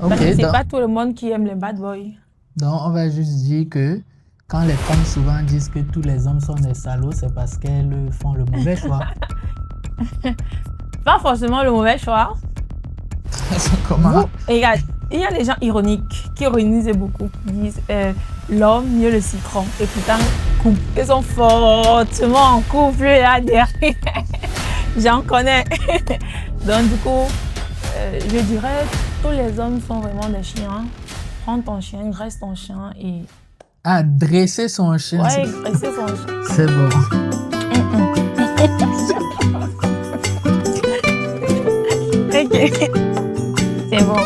Ok, Parce que c'est donc, pas tout le monde qui aime les bad boys. donc on va juste dire que quand les femmes souvent disent que tous les hommes sont des salauds, c'est parce qu'elles font le mauvais choix. Pas forcément le mauvais choix. Comment? Regarde, il y a des gens ironiques qui ironisent beaucoup. Ils disent l'homme mieux le citron. Et pourtant, ils sont fortement en couple là derrière. J'en connais. Donc du coup, je dirais tous les hommes sont vraiment des chiens. Prends ton chien, dresse ton chien et Ah, dresser son chien, ouais, dresser son chien. c'est bon. Ok, c'est bon.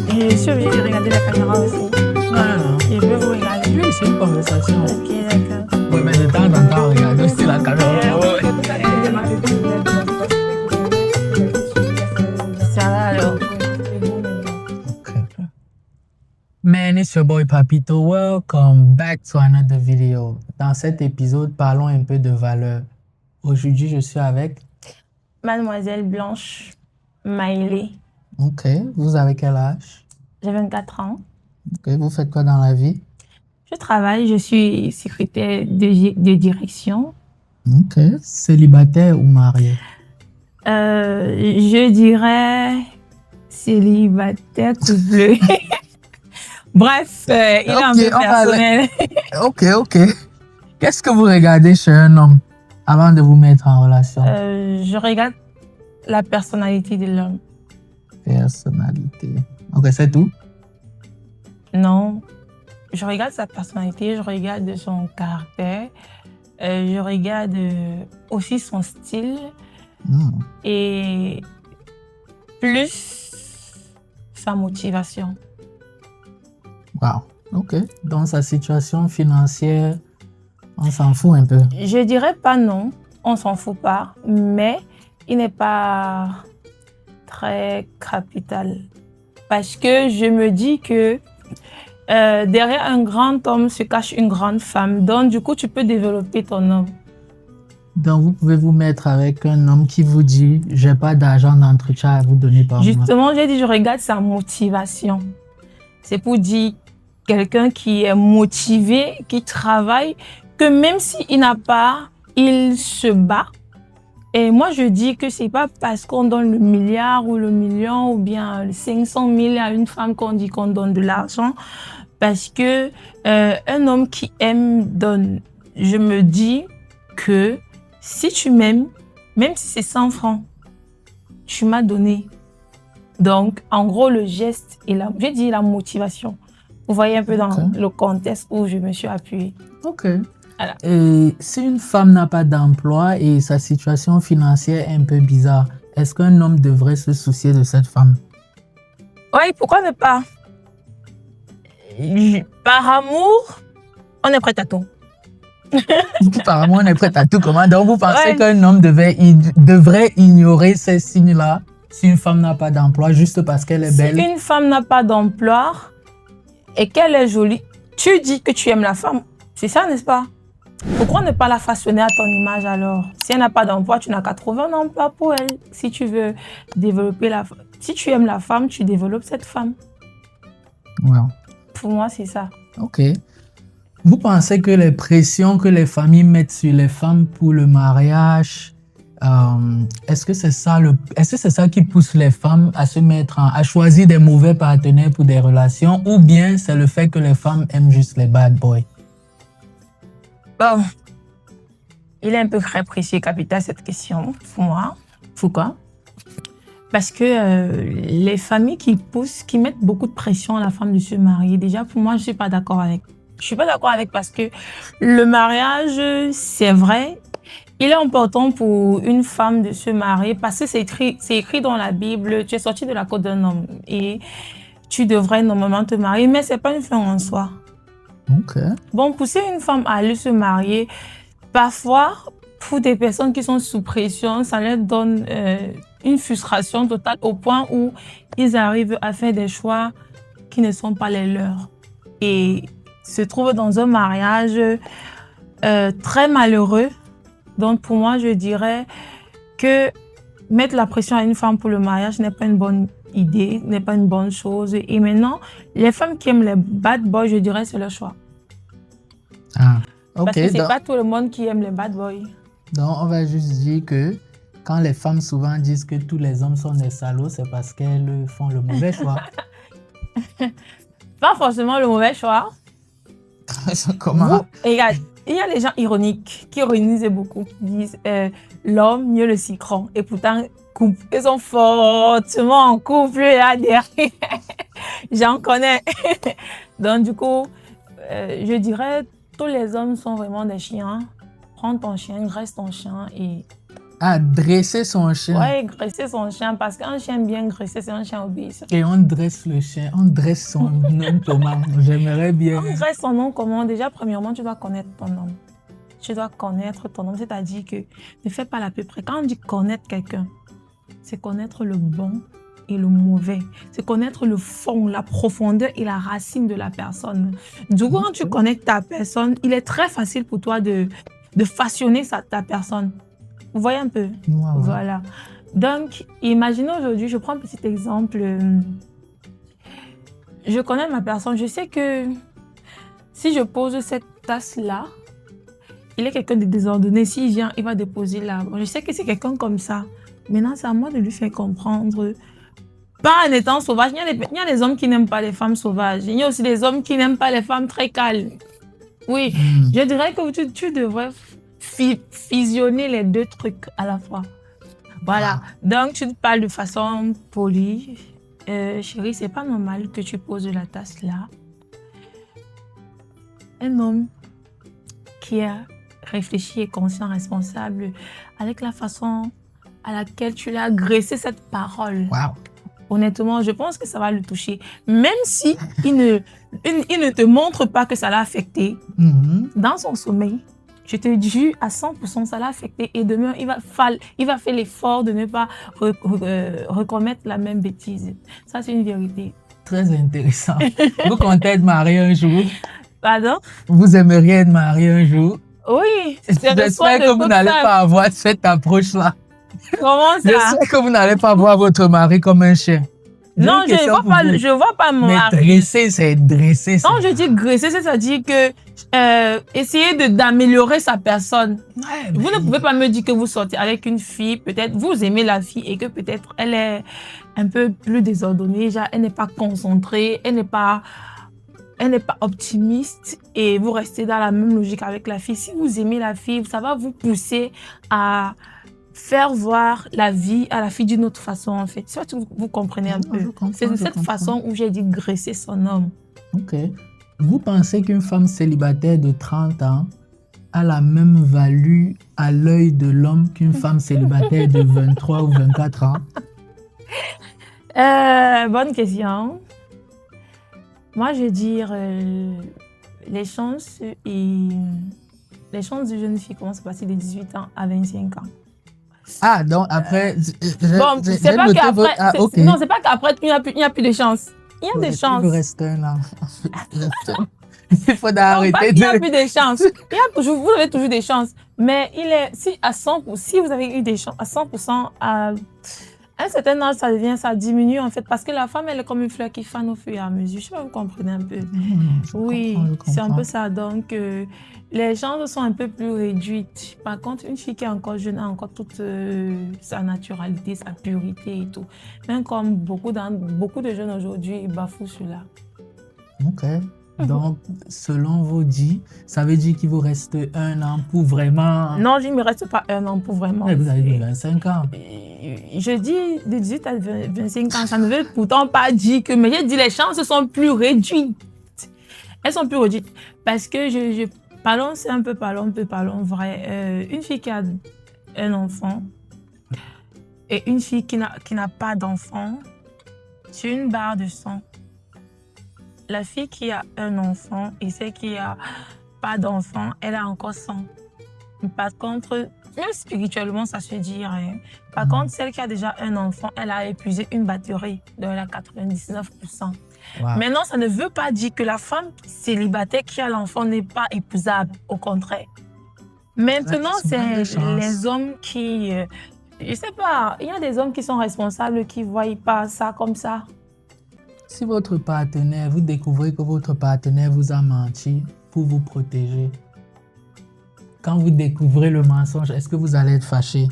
Je suis obligée de regarder la caméra aussi. Non. Je peux vous regarder. Oui, c'est une conversation. Ok, d'accord. Oui, mais de temps en temps, regarde aussi la caméra. Ça va alors. Okay. Man, it's your boy Papito. Welcome back to another video. Dans cet épisode, parlons un peu de valeur. Aujourd'hui, je suis avec... Mademoiselle Blanche Maïlé. Ok, vous avez quel âge? J'ai 24 ans. Ok, vous faites quoi dans la vie? Je travaille, je suis secrétaire de direction. Ok, célibataire ou marié? Je dirais célibataire couplé. Bref, il est un peu personnel. Ok. Qu'est-ce que vous regardez chez un homme avant de vous mettre en relation? Je regarde la personnalité de l'homme. Personnalité. Ok, c'est tout? Non, je regarde sa personnalité, je regarde son caractère, je regarde aussi son style et plus sa motivation. Wow. Ok. Dans sa situation financière, on s'en fout un peu. Je dirais pas non, on s'en fout pas, mais il n'est pas très capital. Parce que je me dis que derrière un grand homme se cache une grande femme. Donc, du coup, tu peux développer ton homme. Donc, vous pouvez vous mettre avec un homme qui vous dit « J'ai pas d'argent d'entretien à vous donner par mois. » Justement, j'ai dit, je regarde sa motivation. C'est pour dire quelqu'un qui est motivé, qui travaille, que même s'il n'a pas, il se bat. Et moi, je dis que c'est pas parce qu'on donne le milliard ou le million ou bien le 500 000 à une femme qu'on dit qu'on donne de l'argent. Parce que un homme qui aime donne. Je me dis que si tu m'aimes, même si c'est 100 francs, tu m'as donné. Donc, en gros, le geste et j'ai dit la motivation. Vous voyez un peu dans le contexte où je me suis appuyée. Ok. Voilà. Et si une femme n'a pas d'emploi et sa situation financière est un peu bizarre, est-ce qu'un homme devrait se soucier de cette femme? Oui, pourquoi ne pas? Par amour, on est prêt à tout. Par amour, on est prêt à tout. Comment? Donc, vous pensez qu'un homme devrait ignorer ces signes-là si une femme n'a pas d'emploi juste parce qu'elle est belle? Si une femme n'a pas d'emploi et qu'elle est jolie, tu dis que tu aimes la femme. C'est ça, n'est-ce pas? Pourquoi ne pas la façonner à ton image alors? Si elle n'a pas d'emploi, tu n'as qu'à trouver un emploi pour elle. Si tu veux développer si tu aimes la femme, tu développes cette femme. Wow. Pour moi, c'est ça. Ok. Vous pensez que les pressions que les familles mettent sur les femmes pour le mariage, est-ce que c'est ça qui pousse les femmes à à choisir des mauvais partenaires pour des relations, ou bien c'est le fait que les femmes aiment juste les bad boys? Bon, il est un peu très précis, capital, cette question pour moi. Pourquoi? Parce que les familles qui mettent beaucoup de pression à la femme de se marier, déjà pour moi, je ne suis pas d'accord avec. Je ne suis pas d'accord avec parce que le mariage, c'est vrai, il est important pour une femme de se marier parce que c'est écrit dans la Bible, tu es sorti de la côte d'un homme et tu devrais normalement te marier, mais ce n'est pas une fin en soi. Ok. Bon, pousser une femme à aller se marier, parfois, pour des personnes qui sont sous pression, ça leur donne une frustration totale au point où ils arrivent à faire des choix qui ne sont pas les leurs. Et se trouvent dans un mariage très malheureux. Donc, pour moi, je dirais que mettre la pression à une femme pour le mariage n'est pas une bonne idée, n'est pas une bonne chose. Et maintenant, les femmes qui aiment les bad boys, je dirais, c'est leur choix. Ah, ok. Parce que c'est Donc, pas tout le monde qui aime les bad boys. donc, on va juste dire que quand les femmes souvent disent que tous les hommes sont des salauds, c'est parce qu'elles font le mauvais choix. Pas forcément le mauvais choix. Comment? Regarde, il y a des gens ironiques qui ironisent beaucoup, qui disent l'homme mieux le citron. Et pourtant, ils sont fortement en couple là derrière. J'en connais. Donc du coup, je dirais tous les hommes sont vraiment des chiens. Prends ton chien, graisse ton chien et... Ah, dresser son chien. Ouais, graisser son chien parce qu'un chien bien graissé, c'est un chien obéissant. Et on dresse le chien, on dresse son nom comment? J'aimerais bien. On dresse son nom comment? Déjà, premièrement, tu dois connaître ton homme. Tu dois connaître ton homme, c'est-à-dire que ne fais pas l'à peu près. Quand on dit connaître quelqu'un, c'est connaître le bon et le mauvais. C'est connaître le fond, la profondeur et la racine de la personne. Du coup, quand tu connais ta personne, il est très facile pour toi de façonner ta personne. Vous voyez un peu? Ouais. Voilà. Donc, imaginez aujourd'hui, je prends un petit exemple. Je connais ma personne. Je sais que si je pose cette tasse-là, il est quelqu'un de désordonné. S'il vient, il va déposer là. Je sais que c'est quelqu'un comme ça. Maintenant, c'est à moi de lui faire comprendre. Pas en étant sauvage. Il y a des hommes qui n'aiment pas les femmes sauvages. Il y a aussi des hommes qui n'aiment pas les femmes très calmes. Oui, je dirais que tu devrais fusionner les deux trucs à la fois. Voilà. Donc, tu te parles de façon polie. Chérie, c'est pas normal que tu poses la tasse là. Un homme qui a réfléchi et conscient, responsable, avec la façon à laquelle tu l'as agressé cette parole. Wow. Honnêtement, je pense que ça va le toucher. Même si il ne te montre pas que ça l'a affecté, dans son sommeil, je te dis à 100%, ça l'a affecté. Et demain, il va faire l'effort de ne pas recommettre la même bêtise. Ça, c'est une vérité. Très intéressant. Vous comptez être marié un jour? Pardon? Vous aimeriez être marié un jour? Oui. J'espère que vous n'allez pas avoir cette approche-là. Comment ça? J'espère que vous n'allez pas voir votre mari comme un chien. Non, je ne vois pas mon mari. Mais dresser, c'est dresser. Non, je dis graisser, c'est-à-dire que essayer d'améliorer sa personne. Ouais, vous ne pouvez pas me dire que vous sortez avec une fille, peut-être vous aimez la fille et que peut-être elle est un peu plus désordonnée, genre elle n'est pas concentrée, elle n'est pas optimiste et vous restez dans la même logique avec la fille. Si vous aimez la fille, ça va vous pousser à faire voir la vie à la fille d'une autre façon, en fait. C'est que vous comprenez un peu. C'est de cette façon où j'ai dit graisser son homme. Ok. Vous pensez qu'une femme célibataire de 30 ans a la même value à l'œil de l'homme qu'une femme célibataire de 23 ou 24 ans? Bonne question. Moi, je veux dire, les chances de jeunes filles commencent à passer de 18 ans à 25 ans. Ah, donc après... Bon, c'est pas qu'après... Okay. Non, c'est pas qu'après, il n'y a plus de chance. Il y a des chances. Il vous reste un an. Il faut arrêter Il n'y a plus de chances. Vous avez toujours des chances. Mais si vous avez eu des chances à 100%, à un certain âge, ça diminue en fait. Parce que la femme, elle est comme une fleur qui fane au fur et à mesure. Je sais pas si vous comprenez un peu. Oui, c'est un peu ça. Donc, les chances sont un peu plus réduites. Par contre, une fille qui est encore jeune a encore toute sa naturalité, sa pureté et tout. Même comme beaucoup de jeunes aujourd'hui, ils bafouent cela. Ok. Donc, selon vos dits, ça veut dire qu'il vous reste un an pour vraiment... Non, il ne me reste pas un an pour vraiment. Mais vous avez dit 25 ans. Je dis de 18 à 25 ans, ça ne veut pourtant pas dire que... Mais j'ai dit les chances sont plus réduites. Elles sont plus réduites. Parce que parlons vrai. Une fille qui a un enfant et une fille qui n'a pas d'enfant, c'est une barre de sang. La fille qui a un enfant et celle qui n'a pas d'enfant, elle a encore 100. Par contre, même spirituellement, ça se dit rien. Par contre, celle qui a déjà un enfant, elle a épuisé une batterie de la 99%. Wow. Maintenant, ça ne veut pas dire que la femme célibataire qui a l'enfant n'est pas épousable. Au contraire. Maintenant, c'est les hommes qui Je sais pas, il y a des hommes qui sont responsables qui ne voient pas ça comme ça. Si votre partenaire, vous découvrez que votre partenaire vous a menti pour vous protéger, quand vous découvrez le mensonge, est-ce que vous allez être fâché?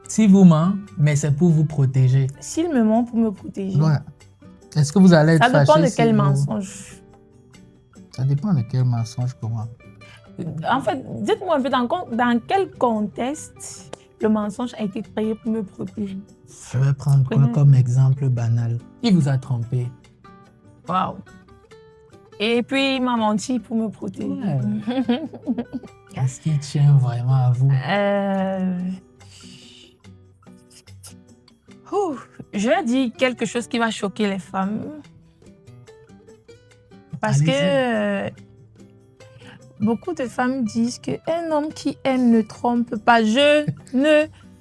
Si vous ment, mais c'est pour vous protéger. S'il me ment pour me protéger. Ouais. Est-ce que vous allez être fâché? Ça dépend de quel mensonge. Ça dépend de quel mensonge, comment? En fait, dites-moi un peu dans quel contexte le mensonge a été créé pour me protéger. Je vais prendre quoi comme exemple banal? Il vous a trompé. Waouh. Et puis, il m'a menti pour me protéger. Ouais. Qu'est-ce qui tient vraiment à vous? Je vais dire quelque chose qui va choquer les femmes. Parce que beaucoup de femmes disent qu'un homme qui aime ne trompe pas. Je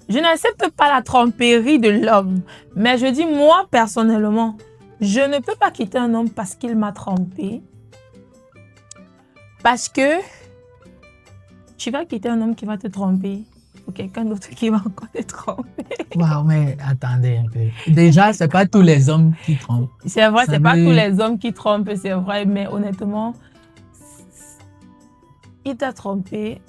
n'accepte pas la tromperie de l'homme. Mais je dis, moi, personnellement, je ne peux pas quitter un homme parce qu'il m'a trompé. Parce que tu vas quitter un homme qui va te tromper pour quelqu'un d'autre qui va encore te tromper. Waouh, mais attendez un peu. Déjà, ce n'est pas tous les hommes qui trompent. C'est vrai, ce n'est pas tous les hommes qui trompent, c'est vrai, mais honnêtement, il t'a trompé,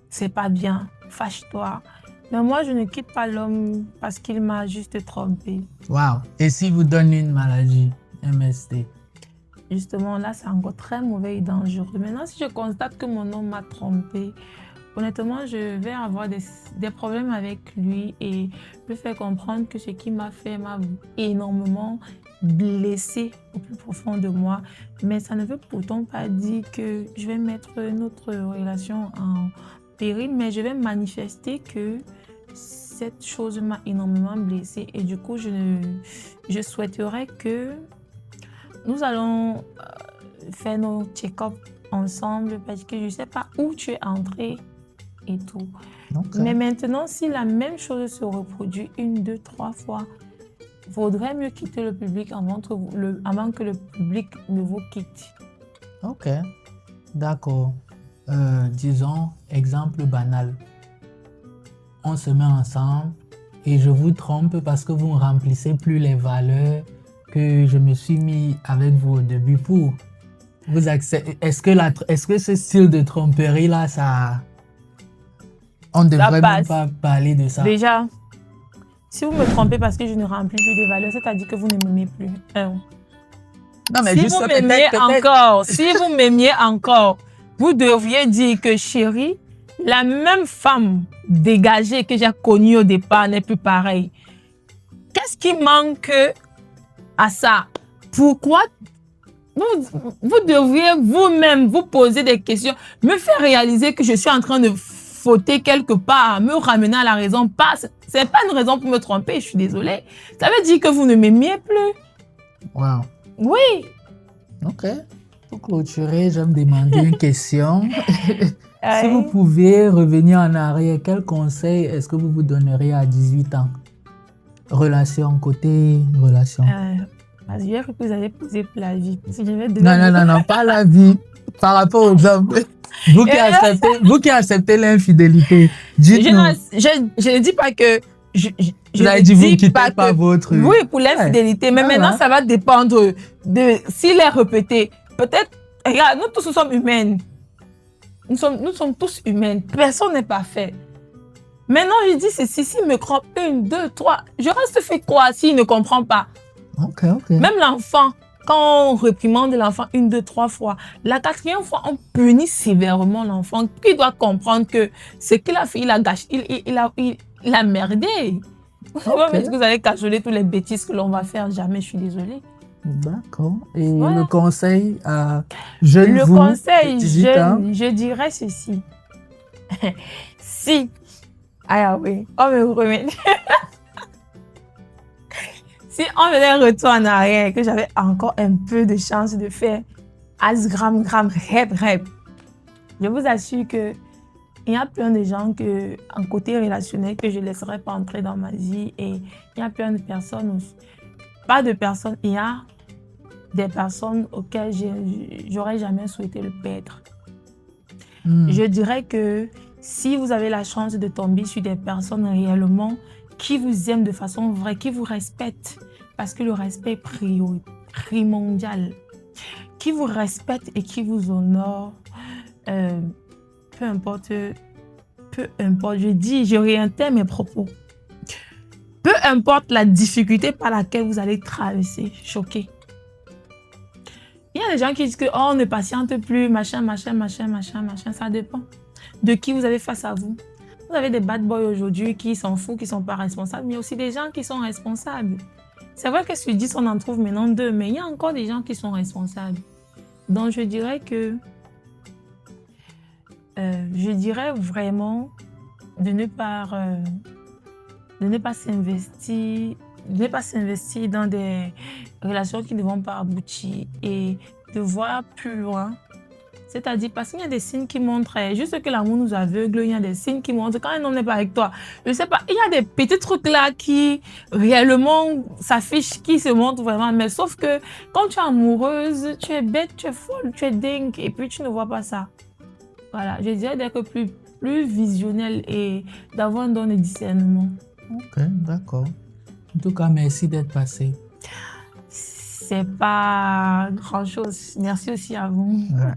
c'est pas bien, fâche-toi. Mais moi, je ne quitte pas l'homme parce qu'il m'a juste trompé. Waouh. Et si vous donnez une maladie, MST? Justement, là, c'est encore très mauvais et dangereux. Maintenant, si je constate que mon homme m'a trompé, honnêtement, je vais avoir des problèmes avec lui et lui faire comprendre que ce qu'il m'a fait m'a énormément blessé au plus profond de moi. Mais ça ne veut pourtant pas dire que je vais mettre notre relation en péril, mais je vais manifester que cette chose m'a énormément blessée. Et du coup, je souhaiterais que nous allons faire nos check-up ensemble parce que je ne sais pas où tu es entré et tout. Okay. Mais maintenant, si la même chose se reproduit 1, 2, 3 fois, il vaudrait mieux quitter le public avant que le public ne vous quitte. Ok, d'accord. Disons, exemple banal. On se met ensemble et je vous trompe parce que vous ne remplissez plus les valeurs que je me suis mis avec vous au début pour. Vous acceptez. Est-ce que ce style de tromperie-là, ça... On ne devrait même pas parler de ça. Déjà, si vous me trompez parce que je ne remplis plus des valeurs, c'est-à-dire que vous ne m'aimez plus. Non, mais si juste vous m'aimiez encore, si vous m'aimiez encore, vous devriez dire que chérie, la même femme dégagée que j'ai connue au départ n'est plus pareille. Qu'est-ce qui manque à ça? Pourquoi vous devriez vous-même vous poser des questions, me faire réaliser que je suis en train de fauter quelque part, me ramener à la raison. Ce n'est pas une raison pour me tromper, je suis désolée. Ça veut dire que vous ne m'aimiez plus. Wow. Oui. Ok. Pour clôturer, je vais me demander une question. Si vous pouviez revenir en arrière, quel conseil est-ce que vous vous donneriez à 18 ans? Relation, côté relation. J'ai cru que vous allez poser pour la vie. Non, pas la vie. Par rapport aux hommes. Vous qui acceptez l'infidélité, dites-nous. Je ne dis pas que... Je ne dis pas votre... Oui, pour l'infidélité. Mais maintenant, ça va dépendre de s'il est répété. Peut-être... Regarde, nous tous, nous sommes humaines. Nous sommes tous humaines. Personne n'est parfait. Maintenant, je dis ceci, s'il me croit 1, 2, 3, je reste fait quoi s'il ne comprend pas? Ok. Même l'enfant, quand on réprimande l'enfant 1, 2, 3 fois, la 4e fois, on punit sévèrement l'enfant qui doit comprendre que ce qu'il a fait, il a gâché, il a merdé. Est-ce que vous allez cajoler toutes les bêtises que l'on va faire? Jamais, je suis désolée. D'accord. Et voilà. Le conseil à jeune vous, conseil, je dirais ceci. Si, on me remet. Si on faisait un retour en arrière et que j'avais encore un peu de chance de faire as-gram, rep, je vous assure que il y a plein de gens en côté relationnel que je ne laisserai pas entrer dans ma vie et il y a plein de personnes aussi. Pas de personnes, il y a des personnes auxquelles j'aurais jamais souhaité le perdre. Je dirais que Si vous avez la chance de tomber sur des personnes réellement qui vous aiment de façon vraie, qui vous respectent, parce que le respect est primordial, qui vous respectent et qui vous honorent, peu importe, je réintègre mes propos. Peu importe la difficulté par laquelle vous allez traverser, choqué. Il y a des gens qui disent que oh, on ne patiente plus, machin, ça dépend de qui vous avez face à vous. Vous avez des bad boys aujourd'hui qui s'en foutent, qui ne sont pas responsables, mais il y a aussi des gens qui sont responsables. C'est vrai que sur 10, on en trouve maintenant 2, mais il y a encore des gens qui sont responsables. Donc, je dirais vraiment de ne pas s'investir dans des relations qui ne vont pas aboutir et de voir plus loin. C'est-à-dire, parce qu'il y a des signes qui montrent, juste que l'amour nous aveugle, il y a des signes qui montrent quand un homme n'est pas avec toi. Je ne sais pas, il y a des petits trucs là qui réellement s'affichent, qui se montrent vraiment. Mais sauf que quand tu es amoureuse, tu es bête, tu es folle, tu es dingue et puis tu ne vois pas ça. Voilà, je dirais d'être plus visionnel et d'avoir un don de discernement. Ok, d'accord. En tout cas, merci d'être passé. C'est pas grand-chose. Merci aussi à vous. Ouais.